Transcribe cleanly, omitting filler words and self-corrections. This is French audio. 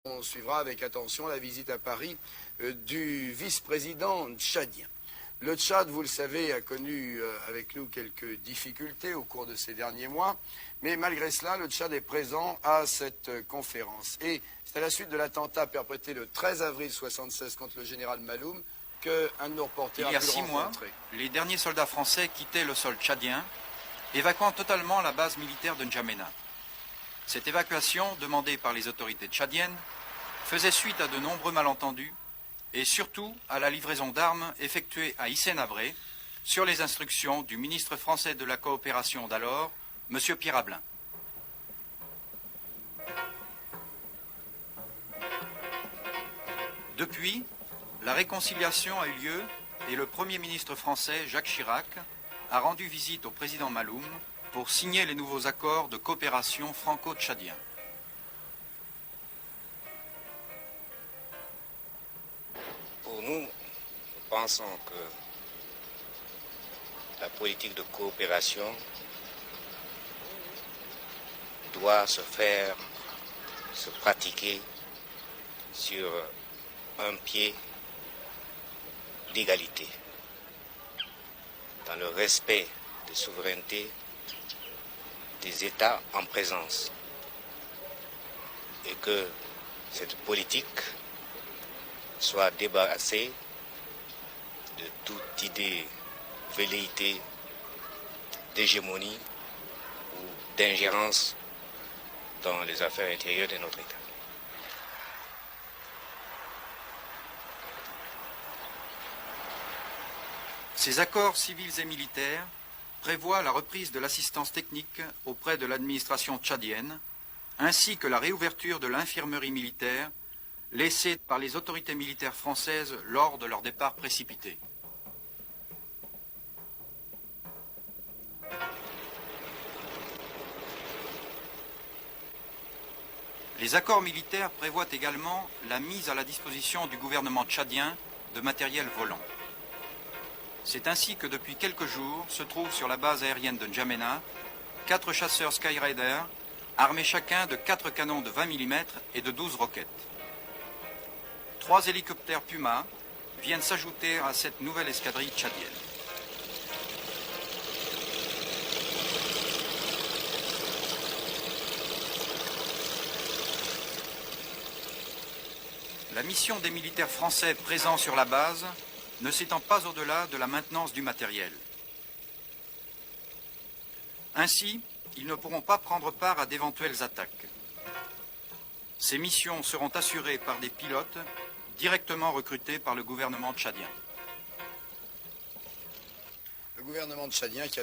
On suivra avec attention la visite à Paris du vice-président tchadien. Le Tchad, vous le savez, a connu avec nous quelques difficultés au cours de ces derniers mois, mais malgré cela, le Tchad est présent à cette conférence. Et c'est à la suite de l'attentat perpétré le 13 avril 1976 contre le général Maloum qu'un de nos reporters a pu le rencontrer. Il y a 6 mois, les derniers soldats français quittaient le sol tchadien, évacuant totalement la base militaire de N'Djamena. Cette évacuation, demandée par les autorités tchadiennes, faisait suite à de nombreux malentendus et surtout à la livraison d'armes effectuée à Hissène Habré sur les instructions du ministre français de la coopération d'alors, M. Pierre Ablin. Depuis, la réconciliation a eu lieu et le Premier ministre français, Jacques Chirac, a rendu visite au président Maloum pour signer les nouveaux accords de coopération franco-tchadiens. Pour nous, nous pensons que la politique de coopération doit se pratiquer sur un pied d'égalité, dans le respect des souverainetés des États en présence, et que cette politique soit débarrassée de toute idée velléité d'hégémonie ou d'ingérence dans les affaires intérieures de notre État. Ces accords civils et militaires prévoient la reprise de l'assistance technique auprès de l'administration tchadienne, ainsi que la réouverture de l'infirmerie militaire laissée par les autorités militaires françaises lors de leur départ précipité. Les accords militaires prévoient également la mise à la disposition du gouvernement tchadien de matériel volant. C'est ainsi que depuis quelques jours se trouvent sur la base aérienne de N'Djamena 4 chasseurs Skyrider armés chacun de 4 canons de 20 mm et de 12 roquettes. 3 hélicoptères Puma viennent s'ajouter à cette nouvelle escadrille tchadienne. La mission des militaires français présents sur la base ne s'étend pas au-delà de la maintenance du matériel. Ainsi, ils ne pourront pas prendre part à d'éventuelles attaques. Ces missions seront assurées par des pilotes directement recrutés par le gouvernement tchadien. Le gouvernement tchadien qui a